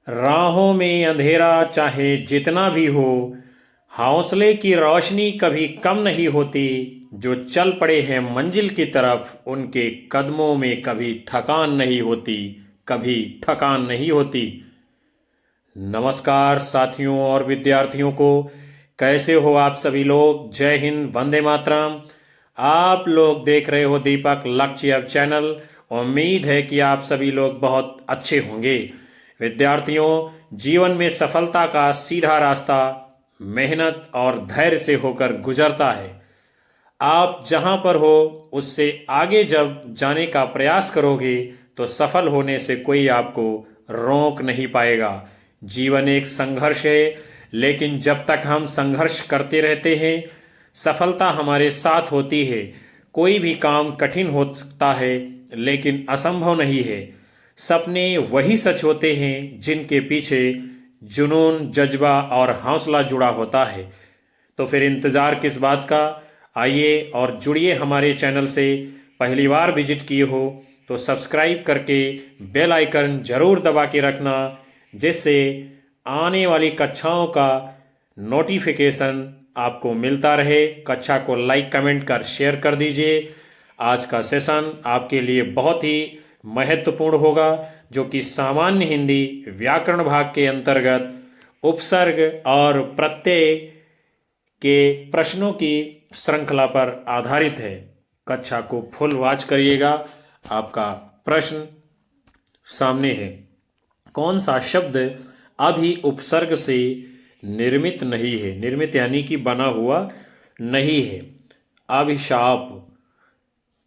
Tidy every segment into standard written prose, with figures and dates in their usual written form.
राहों में अंधेरा चाहे जितना भी हो, हौसले की रोशनी कभी कम नहीं होती। जो चल पड़े हैं मंजिल की तरफ, उनके कदमों में कभी थकान नहीं होती, कभी थकान नहीं होती। नमस्कार साथियों और विद्यार्थियों को, कैसे हो आप सभी लोग। जय हिंद, वंदे मातरम। आप लोग देख रहे हो दीपक लक्ष्य चैनल। उम्मीद है कि आप सभी लोग बहुत अच्छे होंगे। विद्यार्थियों, जीवन में सफलता का सीधा रास्ता मेहनत और धैर्य से होकर गुजरता है। आप जहां पर हो उससे आगे जब जाने का प्रयास करोगे तो सफल होने से कोई आपको रोक नहीं पाएगा। जीवन एक संघर्ष है, लेकिन जब तक हम संघर्ष करते रहते हैं, सफलता हमारे साथ होती है। कोई भी काम कठिन हो सकता है, लेकिन असंभव नहीं है। सपने वही सच होते हैं जिनके पीछे जुनून, जज्बा और हौसला जुड़ा होता है। तो फिर इंतज़ार किस बात का। आइए और जुड़िए हमारे चैनल से। पहली बार विजिट किए हो तो सब्सक्राइब करके बेल आइकन जरूर दबा के रखना, जिससे आने वाली कक्षाओं का नोटिफिकेशन आपको मिलता रहे। कक्षा को लाइक, कमेंट कर शेयर कर दीजिए। आज का सेशन आपके लिए बहुत ही महत्वपूर्ण होगा, जो कि सामान्य हिंदी व्याकरण भाग के अंतर्गत उपसर्ग और प्रत्यय के प्रश्नों की श्रृंखला पर आधारित है। कक्षा को फुल वॉच करिएगा। आपका प्रश्न सामने है। कौन सा शब्द अभी उपसर्ग से निर्मित नहीं है? निर्मित यानी कि बना हुआ नहीं है। अभिशाप,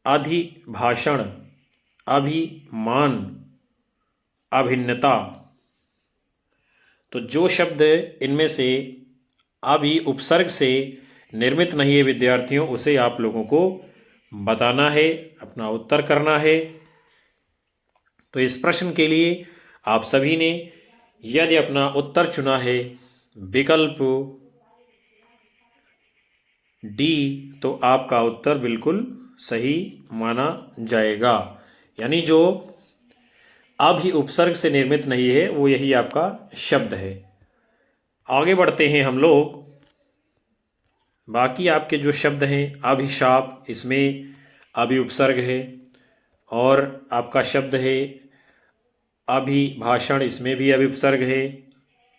अधिभाषण, अभिमान, अभिन्नता। तो जो शब्द इनमें से अभी उपसर्ग से निर्मित नहीं है विद्यार्थियों, उसे आप लोगों को बताना है, अपना उत्तर करना है। तो इस प्रश्न के लिए आप सभी ने यदि अपना उत्तर चुना है विकल्प डी, तो आपका उत्तर बिल्कुल सही माना जाएगा। यानी जो अभी उपसर्ग से निर्मित नहीं है वो यही आपका शब्द है। आगे बढ़ते हैं हम लोग। बाकी आपके जो शब्द हैं, अभिशाप, इसमें अभी उपसर्ग है। और आपका शब्द है अभिभाषण, इसमें भी अभी उपसर्ग है।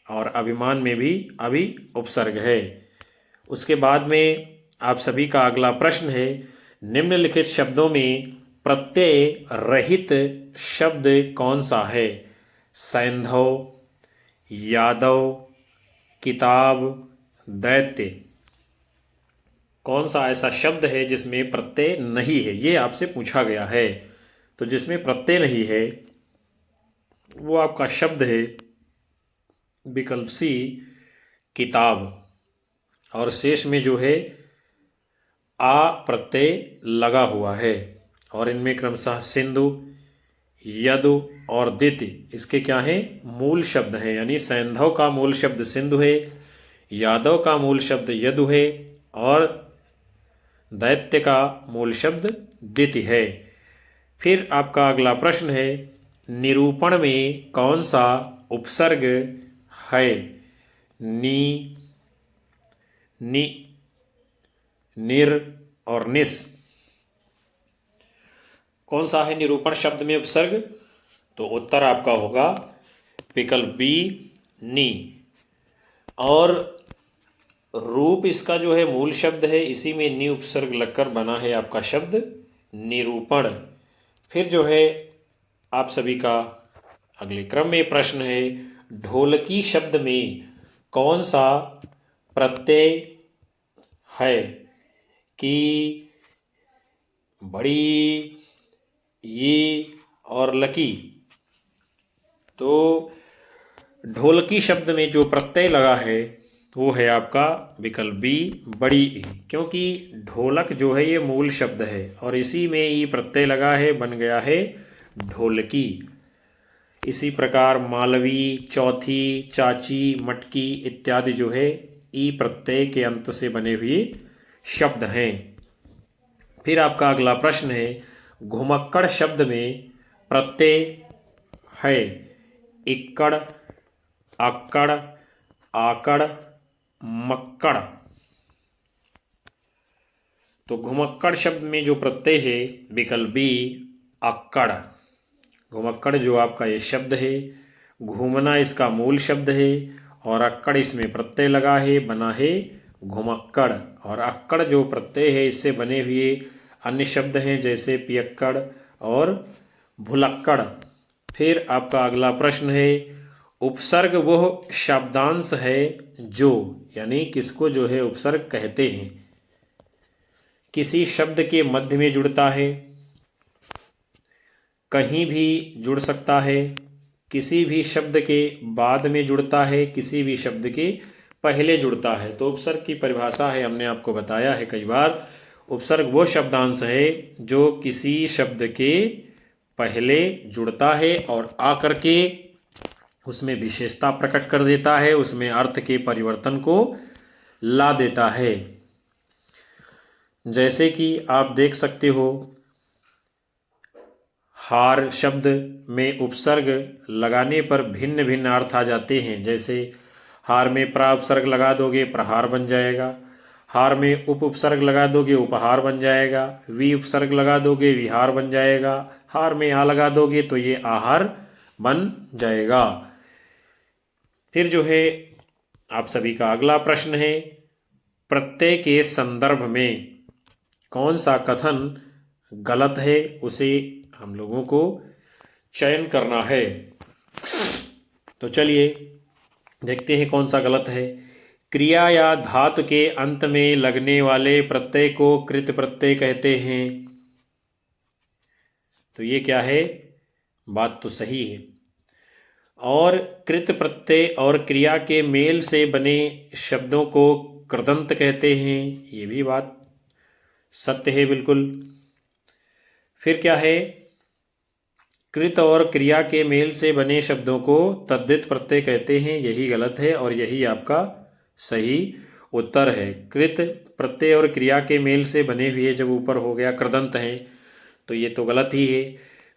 और अभिमान में भी अभी उपसर्ग है। उसके बाद में आप सभी का अगला प्रश्न है, निम्नलिखित शब्दों में प्रत्यय रहित शब्द कौन सा है? सैंधव, यादव, किताब, दैत्य। कौन सा ऐसा शब्द है जिसमें प्रत्यय नहीं है? ये आपसे पूछा गया है। तो जिसमें प्रत्यय नहीं है वो आपका शब्द है विकल्प सी, किताब। और शेष में जो है आ प्रत्यय लगा हुआ है। और इनमें क्रमशः सिंधु, यदु और दिति इसके क्या हैं? मूल शब्द हैं। यानी सैंधव का मूल शब्द सिंधु है, यादव का मूल शब्द यदु है, और दैत्य का मूल शब्द दिति है। फिर आपका अगला प्रश्न है, निरूपण में कौन सा उपसर्ग है? नी, नि, निर और निस। कौन सा है निरूपण शब्द में उपसर्ग? तो उत्तर आपका होगा विकल्प बी, नी। और रूप इसका जो है मूल शब्द है, इसी में नी उपसर्ग लगकर बना है आपका शब्द निरूपण। फिर जो है आप सभी का अगले क्रम में प्रश्न है, ढोलकी शब्द में कौन सा प्रत्यय है? कि, बड़ी, ये और लकी। तो ढोलकी शब्द में जो प्रत्यय लगा है वो है आपका विकल्प बी, बड़ी ई। क्योंकि ढोलक जो है ये मूल शब्द है और इसी में ई प्रत्यय लगा है, बन गया है ढोलकी। इसी प्रकार मालवी, चौथी, चाची, मटकी इत्यादि जो है ई प्रत्यय के अंत से बने हुए शब्द हैं। फिर आपका अगला प्रश्न है, घुमक्कड़ शब्द में प्रत्यय है इक्कड़, अक्कड़, आकड़, मक्कड़। तो घुमक्कड़ शब्द में जो प्रत्यय है विकल्प बी अक्कड़। घुमक्कड़ जो आपका ये शब्द है, घूमना इसका मूल शब्द है और अक्कड़ इसमें प्रत्यय लगा है, बना है घुमक्कड़। और अक्कड़ जो प्रत्यय है इससे बने हुए अन्य शब्द हैं जैसे पियक्कड़ और भुलक्कड़। फिर आपका अगला प्रश्न है, उपसर्ग वह शब्दांश है जो, यानी किसको जो है उपसर्ग कहते हैं, किसी शब्द के मध्य में जुड़ता है, कहीं भी जुड़ सकता है, किसी भी शब्द के बाद में जुड़ता है, किसी भी शब्द के पहले जुड़ता है। तो उपसर्ग की परिभाषा है, हमने आपको बताया है कई बार, उपसर्ग वो शब्दांश है जो किसी शब्द के पहले जुड़ता है और आकर के उसमें विशेषता प्रकट कर देता है, उसमें अर्थ के परिवर्तन को ला देता है। जैसे कि आप देख सकते हो, हार शब्द में उपसर्ग लगाने पर भिन्न भिन्न अर्थ आ जाते हैं। जैसे हार में प्रा उपसर्ग लगा दोगे प्रहार बन जाएगा, हार में उपसर्ग लगा दोगे उपहार बन जाएगा, वी उपसर्ग लगा दोगे विहार बन जाएगा, हार में आ लगा दोगे तो ये आहार बन जाएगा। फिर जो है आप सभी का अगला प्रश्न है, प्रत्यय के संदर्भ में कौन सा कथन गलत है, उसे हम लोगों को चयन करना है। तो चलिए देखते हैं कौन सा गलत है। क्रिया या धातु के अंत में लगने वाले प्रत्यय को कृत प्रत्यय कहते हैं। तो ये क्या है, बात तो सही है। और कृत प्रत्यय और क्रिया के मेल से बने शब्दों को कृदंत कहते हैं, ये भी बात सत्य है बिल्कुल। फिर क्या है, कृत और क्रिया के मेल से बने शब्दों को तद्धित प्रत्यय कहते हैं, यही गलत है और यही आपका सही उत्तर है। कृत प्रत्यय और क्रिया के मेल से बने हुए जब ऊपर हो गया कृदंत है तो ये तो गलत ही है।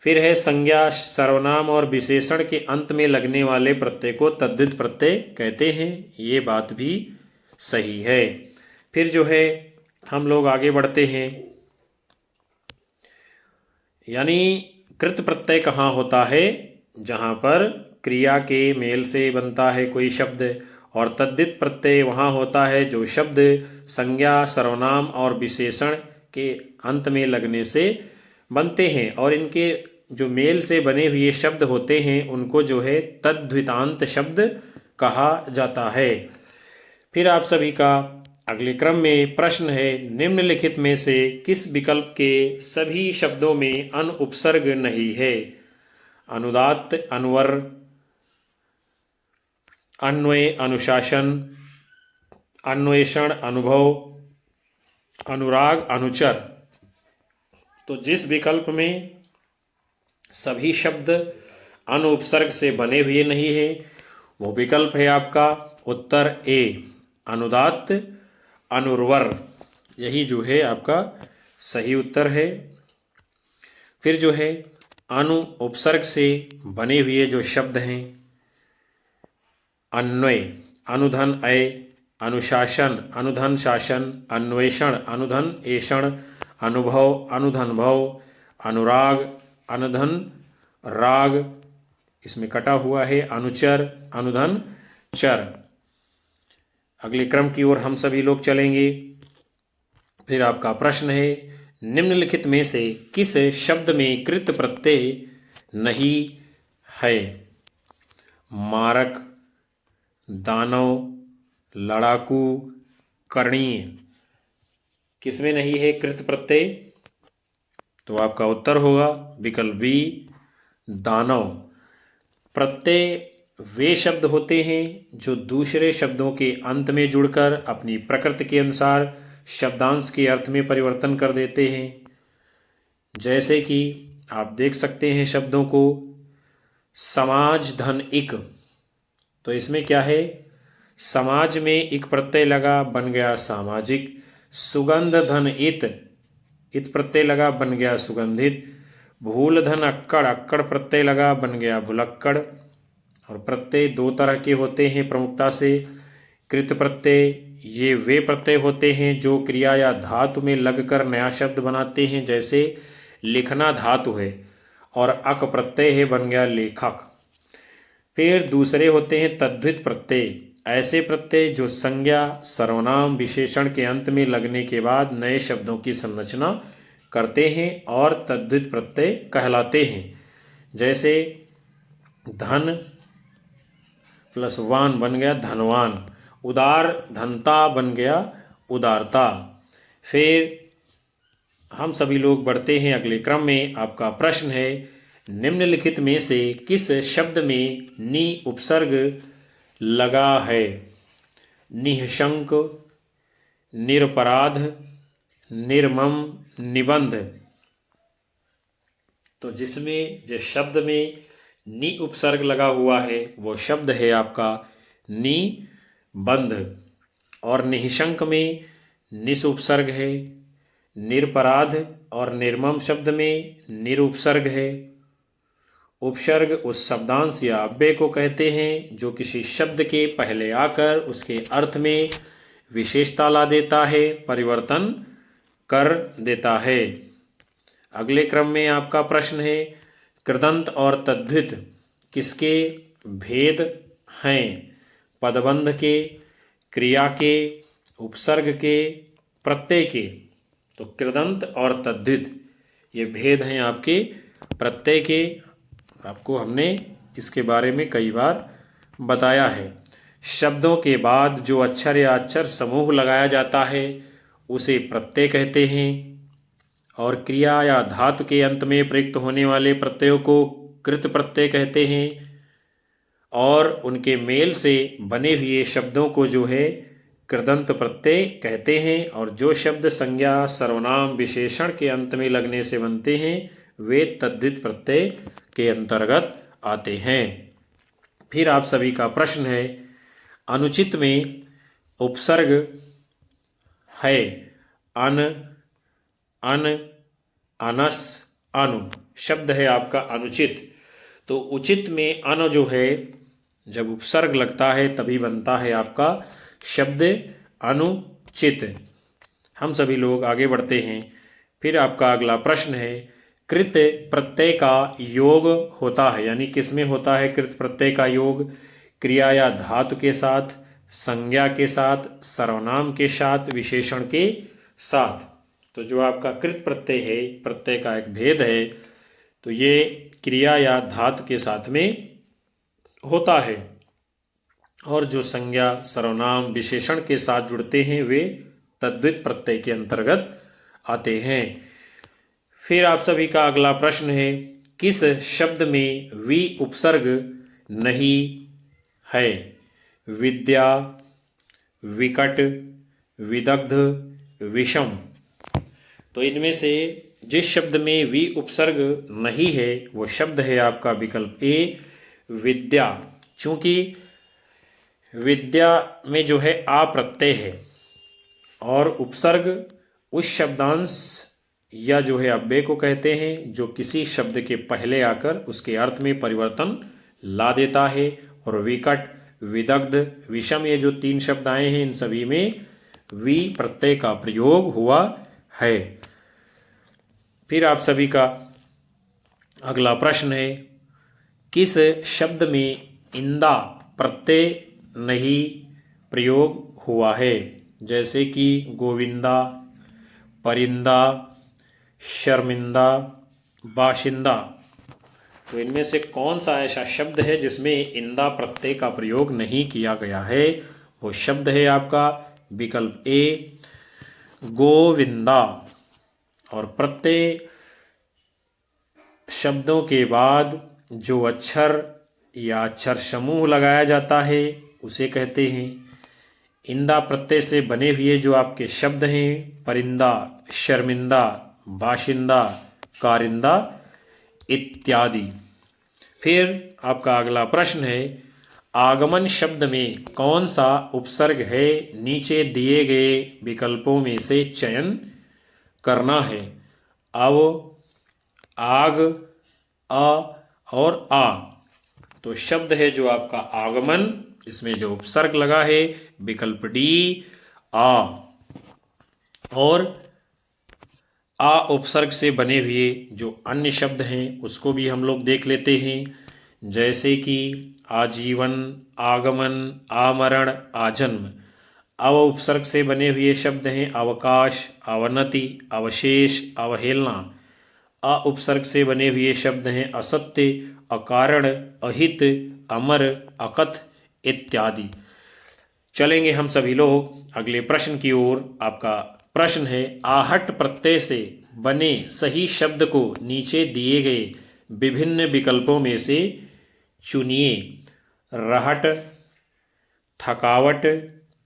फिर है, संज्ञा सर्वनाम और विशेषण के अंत में लगने वाले प्रत्यय को तद्धित प्रत्यय कहते हैं, ये बात भी सही है। फिर जो है हम लोग आगे बढ़ते हैं, यानी कृत प्रत्यय कहाँ होता है, जहाँ पर क्रिया के मेल से बनता है कोई शब्द, और तद्धित प्रत्यय वहाँ होता है जो शब्द संज्ञा सर्वनाम और विशेषण के अंत में लगने से बनते हैं, और इनके जो मेल से बने हुए शब्द होते हैं उनको जो है तद्धितांत शब्द कहा जाता है। फिर आप सभी का अगले क्रम में प्रश्न है, निम्नलिखित में से किस विकल्प के सभी शब्दों में अन उपसर्ग नहीं है। अनुदात्त, अनुवर, अन्वय, अनुशासन, अन्वेषण, अनुभव, अनुराग, अनुचर। तो जिस विकल्प में सभी शब्द अन उपसर्ग से बने हुए नहीं है वो विकल्प है आपका उत्तर ए, अनुदात्त, अनुर्वर, यही जो है आपका सही उत्तर है। फिर जो है अनु उपसर्ग से बने हुए जो शब्द हैं, अन्वय, अनुधन अय, अनुशासन, अनुधन शासन, अन्वेषण, अनुधन ऐषण, अनुभव, अनुधन भव, अनुराग, अनुधन राग, इसमें कटा हुआ है, अनुचर, अनुधन चर। अगले क्रम की ओर हम सभी लोग चलेंगे। फिर आपका प्रश्न है, निम्नलिखित में से किस शब्द में कृत प्रत्यय नहीं है। मारक, दानव, लड़ाकू, कर्णीय, किसमें नहीं है कृत प्रत्यय। तो आपका उत्तर होगा विकल्प बी, दानव। प्रत्यय वे शब्द होते हैं जो दूसरे शब्दों के अंत में जुड़कर अपनी प्रकृति के अनुसार शब्दांश के अर्थ में परिवर्तन कर देते हैं। जैसे कि आप देख सकते हैं शब्दों को, समाज धन इक, तो इसमें क्या है, समाज में इक प्रत्यय लगा बन गया सामाजिक। सुगंध धन इत प्रत्यय लगा बन गया सुगंधित। भूल धन अक्कड़, अक्कड़ प्रत्यय लगा बन गया भुलक्कड़। और प्रत्यय दो तरह के होते हैं प्रमुखता से। कृत प्रत्यय, ये वे प्रत्यय होते हैं जो क्रिया या धातु में लगकर नया शब्द बनाते हैं, जैसे लिखना धातु है और अक प्रत्यय है, बन गया लेखक। फिर दूसरे होते हैं तद्धित प्रत्यय, ऐसे प्रत्यय जो संज्ञा सर्वनाम विशेषण के अंत में लगने के बाद नए शब्दों की संरचना करते हैं और तद्धित प्रत्यय कहलाते हैं, जैसे धन प्लस वान बन गया धनवान, उदार धनता बन गया उदारता। फिर हम सभी लोग बढ़ते हैं अगले क्रम में। आपका प्रश्न है, निम्नलिखित में से किस शब्द में नि उपसर्ग लगा है? निःशंक, निरपराध, निर्मम, निबंध। तो जिसमें जिस शब्द में नि उपसर्ग लगा हुआ है वो शब्द है आपका निबंध। और निःशंक में निस उपसर्ग है, निरपराध और निर्मम शब्द में निरुपसर्ग है। उपसर्ग उस शब्दांश या अव्यय को कहते हैं जो किसी शब्द के पहले आकर उसके अर्थ में विशेषता ला देता है, परिवर्तन कर देता है। अगले क्रम में आपका प्रश्न है, कृदंत और तद्धित किसके भेद हैं? पदबंध के, क्रिया के, उपसर्ग के, प्रत्यय के। तो कृदंत और तद्धित ये भेद हैं आपके प्रत्यय के। आपको हमने इसके बारे में कई बार बताया है। शब्दों के बाद जो अक्षर या अक्षर समूह लगाया जाता है उसे प्रत्यय कहते हैं, और क्रिया या धातु के अंत में प्रयुक्त होने वाले प्रत्ययों को कृत प्रत्यय कहते हैं, और उनके मेल से बने हुए शब्दों को जो है कृदंत प्रत्यय कहते हैं। और जो शब्द संज्ञा सर्वनाम विशेषण के अंत में लगने से बनते हैं वे तद्धित प्रत्यय के अंतर्गत आते हैं। फिर आप सभी का प्रश्न है, अनुचित में उपसर्ग है अन, अन, अनस, अनु। शब्द है आपका अनुचित। तो उचित में अन जो है जब उपसर्ग लगता है तभी बनता है आपका शब्द अनुचित। हम सभी लोग आगे बढ़ते हैं। फिर आपका अगला प्रश्न है, कृत प्रत्यय का योग होता है, यानी किसमें होता है कृत प्रत्यय का योग? क्रिया या धातु के साथ, संज्ञा के साथ, सर्वनाम के साथ, विशेषण के साथ। तो जो आपका कृत प्रत्यय है, प्रत्यय का एक भेद है, तो ये क्रिया या धातु के साथ में होता है, और जो संज्ञा सर्वनाम विशेषण के साथ जुड़ते हैं वे तद्धित प्रत्यय के अंतर्गत आते हैं। फिर आप सभी का अगला प्रश्न है, किस शब्द में वी उपसर्ग नहीं है? विद्या, विकट, विदग्ध, विषम। तो इनमें से जिस शब्द में वी उपसर्ग नहीं है वो शब्द है आपका विकल्प ए विद्या। चूंकि विद्या में जो है आ प्रत्यय है और उपसर्ग उस शब्दांश या जो है अव्यय को कहते हैं जो किसी शब्द के पहले आकर उसके अर्थ में परिवर्तन ला देता है। और विकट, विदग्ध, विषम ये जो तीन शब्द आए हैं इन सभी में वी प्रत्यय का प्रयोग हुआ है। फिर आप सभी का अगला प्रश्न है, किस शब्द में इंदा प्रत्यय नहीं प्रयोग हुआ है? जैसे कि गोविंदा, परिंदा, शर्मिंदा, बाशिंदा। तो इनमें से कौन सा ऐसा शब्द है जिसमें इंदा प्रत्यय का प्रयोग नहीं किया गया है? वो शब्द है आपका विकल्प ए गोविंदा। और प्रत्यय शब्दों के बाद जो अक्षर या अक्षर समूह लगाया जाता है उसे कहते हैं। इंदा प्रत्यय से बने हुए जो आपके शब्द हैं परिंदा, शर्मिंदा, बाशिंदा, कारिंदा इत्यादि। फिर आपका अगला प्रश्न है, आगमन शब्द में कौन सा उपसर्ग है? नीचे दिए गए विकल्पों में से चयन करना है। अव, आग, अ और आ। तो शब्द है जो आपका आगमन, इसमें जो उपसर्ग लगा है विकल्प डी आ। और आ उपसर्ग से बने हुए जो अन्य शब्द हैं उसको भी हम लोग देख लेते हैं, जैसे कि आजीवन, आगमन, आमरण, आजन्म। अव उपसर्ग से बने हुए शब्द हैं अवकाश, अवनति, अवशेष, अवहेलना। अ उपसर्ग से बने हुए शब्द हैं असत्य, अकारण, अहित, अमर, अकथ इत्यादि। चलेंगे हम सभी लोग अगले प्रश्न की ओर। आपका प्रश्न है, आहट प्रत्यय से बने सही शब्द को नीचे दिए गए विभिन्न विकल्पों में से चुनिए। रहट, थकावट,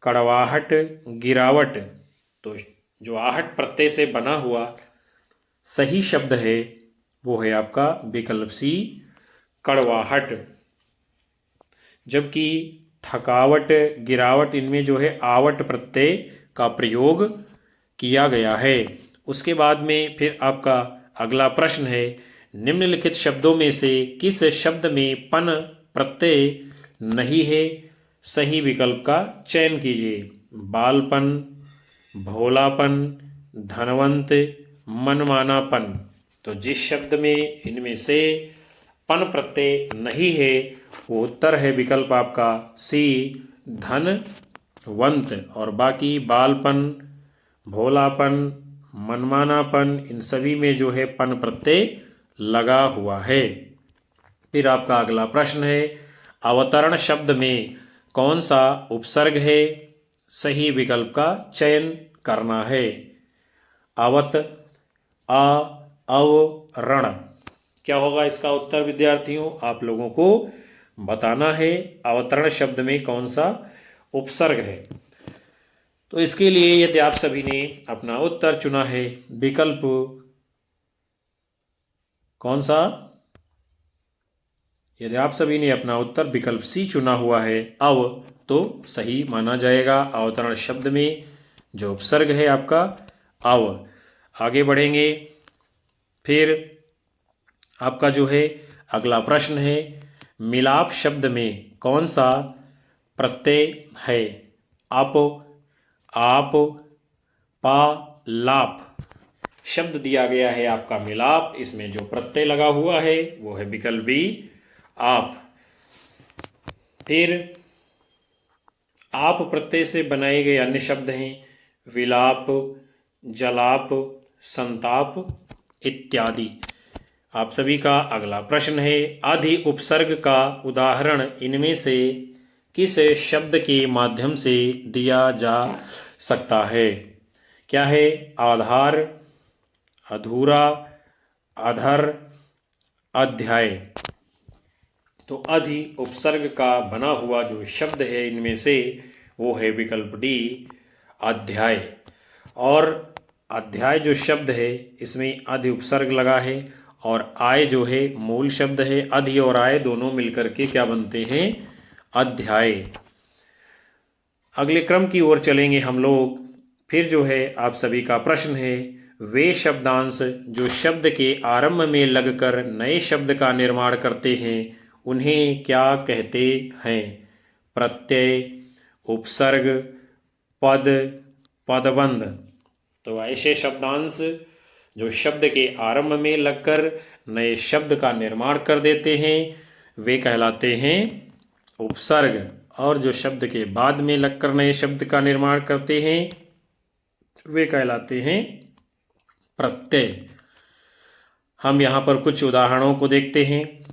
कड़वाहट, गिरावट। तो जो आहट प्रत्यय से बना हुआ सही शब्द है वो है आपका विकल्प सी, कड़वाहट। जबकि थकावट, गिरावट, इनमें जो है आवट प्रत्यय का प्रयोग किया गया है। उसके बाद में फिर आपका अगला प्रश्न है, निम्नलिखित शब्दों में से किस शब्द में पन प्रत्यय नहीं है? सही विकल्प का चयन कीजिए। बालपन, भोलापन, धनवंत, मनमानापन। तो जिस शब्द में इनमें से पन प्रत्यय नहीं है वो उत्तर है विकल्प आपका सी, धनवंत। और बाकी बालपन, भोलापन, मनमानापन, इन सभी में जो है पन प्रत्यय लगा हुआ है। फिर आपका अगला प्रश्न है, अवतरण शब्द में कौन सा उपसर्ग है? सही विकल्प का चयन करना है। अवत, अ, अव, रण। क्या होगा इसका उत्तर विद्यार्थियों? आप लोगों को बताना है अवतरण शब्द में कौन सा उपसर्ग है। तो इसके लिए यदि आप सभी ने अपना उत्तर चुना है विकल्प कौन सा, यदि आप सभी ने अपना उत्तर विकल्प सी चुना हुआ है अव, तो सही माना जाएगा। अवतरण शब्द में जो उपसर्ग है आपका अव। आगे बढ़ेंगे। फिर आपका जो है अगला प्रश्न है, मिलाप शब्द में कौन सा प्रत्यय है? अप, आप, पा, लाप। शब्द दिया गया है आपका मिलाप, इसमें जो प्रत्यय लगा हुआ है वो है विकल्प बी, आप। फिर आप प्रत्यय से बनाए गए अन्य शब्द हैं विलाप, जलाप, संताप इत्यादि। आप सभी का अगला प्रश्न है, आदि उपसर्ग का उदाहरण इनमें से किस शब्द के माध्यम से दिया जा सकता है? क्या है? आधार, अधूरा, अधर, अध्याय। तो अधि उपसर्ग का बना हुआ जो शब्द है इनमें से वो है विकल्प डी, अध्याय। और अध्याय जो शब्द है इसमें अधि उपसर्ग लगा है और आय जो है मूल शब्द है। अधि और आय दोनों मिलकर के क्या बनते हैं? अध्याय। अगले क्रम की ओर चलेंगे हम लोग। फिर जो है आप सभी का प्रश्न है, वे शब्दांश जो शब्द के आरंभ में लगकर नए शब्द का निर्माण करते हैं उन्हें क्या कहते हैं? प्रत्यय, उपसर्ग, पद, पदबंध। तो ऐसे शब्दांश जो शब्द के आरंभ में लगकर नए शब्द का निर्माण कर देते हैं वे कहलाते हैं उपसर्ग, और जो शब्द के बाद में लगकर नए शब्द का निर्माण करते हैं वे कहलाते हैं प्रत्यय। हम यहाँ पर कुछ उदाहरणों को देखते हैं।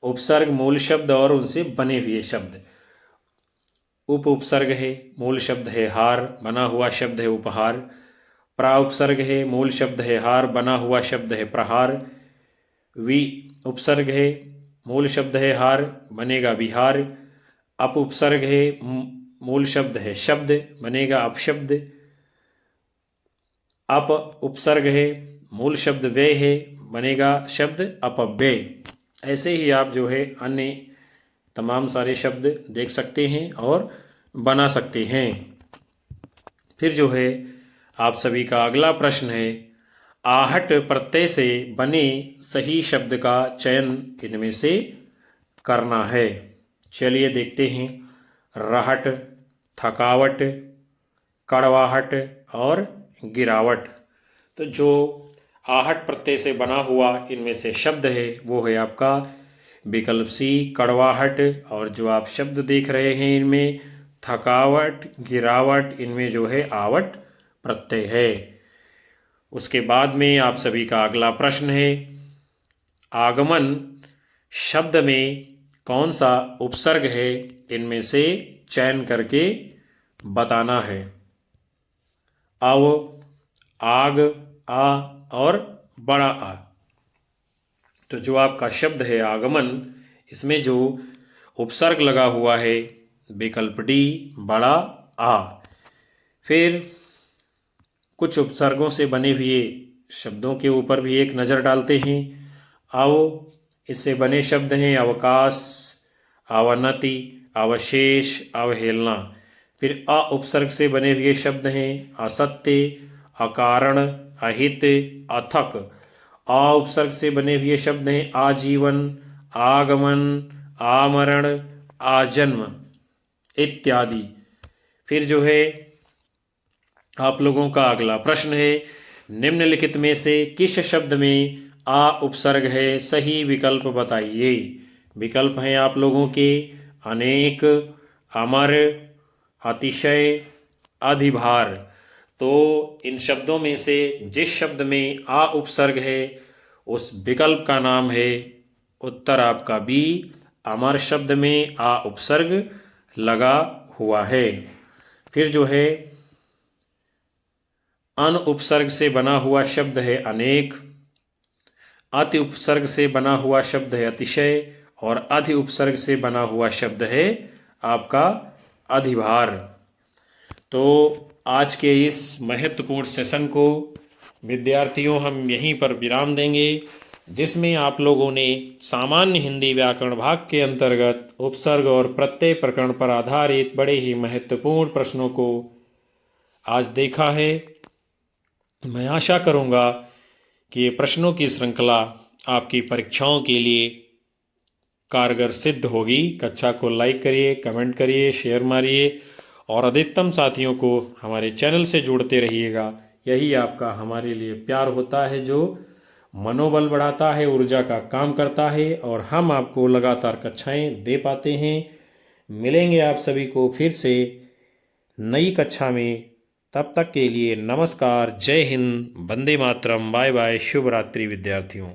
उपसर्ग मूल शब्द और उनसे बने हुए शब्द। उप उपसर्ग है, मूल शब्द है हार, बना हुआ शब्द है उपहार। प्रा उपसर्ग है, मूल शब्द है हार, बना हुआ शब्द है प्रहार। वि उपसर्ग है, मूल शब्द है हार, बनेगा विहार। अप उपसर्ग है, मूल शब्द है शब्द, बनेगा अपशब्द। अप उपसर्ग है, मूल शब्द व्यय है, बनेगा शब्द अपव्यय। ऐसे ही आप जो है अन्य तमाम सारे शब्द देख सकते हैं और बना सकते हैं। फिर जो है आप सभी का अगला प्रश्न है, आहट प्रत्यय से बने सही शब्द का चयन इनमें से करना है। चलिए देखते हैं। रहट, थकावट, कड़वाहट और गिरावट। तो जो आहट प्रत्यय से बना हुआ इनमें से शब्द है वो है आपका विकल्प सी कड़वाहट। और जो आप शब्द देख रहे हैं इनमें थकावट, गिरावट, इनमें जो है आवट प्रत्यय है। उसके बाद में आप सभी का अगला प्रश्न है, आगमन शब्द में कौन सा उपसर्ग है, इनमें से चयन करके बताना है। अव, आग, आ और बड़ा आ। तो जो आपका शब्द है आगमन, इसमें जो उपसर्ग लगा हुआ है विकल्प डी बड़ा आ। फिर कुछ उपसर्गों से बने हुए शब्दों के ऊपर भी एक नज़र डालते हैं। आओ, इससे बने शब्द हैं अवकाश, अवनति, अवशेष, अवहेलना। फिर अ उपसर्ग से बने हुए शब्द हैं असत्य, अकारण, अहित, अथक। आ उपसर्ग से बने हुए शब्द हैं आजीवन, आगमन, आमरण, आजन्म इत्यादि। फिर जो है आप लोगों का अगला प्रश्न है, निम्नलिखित में से किस शब्द में आ उपसर्ग है, सही विकल्प बताइए। विकल्प हैं आप लोगों के अनेक, अमर, अतिशय, अधिभार। तो इन शब्दों में से जिस शब्द में आ उपसर्ग है उस विकल्प का नाम है उत्तर आपका बी, अमर शब्द में आ उपसर्ग लगा हुआ है। फिर जो है अन उपसर्ग से बना हुआ शब्द है अनेक, अति उपसर्ग से बना हुआ शब्द है अतिशय और अधि उपसर्ग से बना हुआ शब्द है आपका अधिभार। तो आज के इस महत्वपूर्ण सेशन को विद्यार्थियों हम यहीं पर विराम देंगे, जिसमें आप लोगों ने सामान्य हिंदी व्याकरण भाग के अंतर्गत उपसर्ग और प्रत्यय प्रकरण पर आधारित बड़े ही महत्वपूर्ण प्रश्नों को आज देखा है। मैं आशा करूंगा कि ये प्रश्नों की श्रृंखला आपकी परीक्षाओं के लिए कारगर सिद्ध होगी। कक्षा को लाइक करिए, कमेंट करिए, शेयर मारिए और अधिकतम साथियों को हमारे चैनल से जोड़ते रहिएगा। यही आपका हमारे लिए प्यार होता है जो मनोबल बढ़ाता है, ऊर्जा का काम करता है और हम आपको लगातार कक्षाएं दे पाते हैं। मिलेंगे आप सभी को फिर से नई कक्षा में। तब तक के लिए नमस्कार, जय हिंद, वंदे मातरम, बाय बाय, शुभ रात्रि विद्यार्थियों।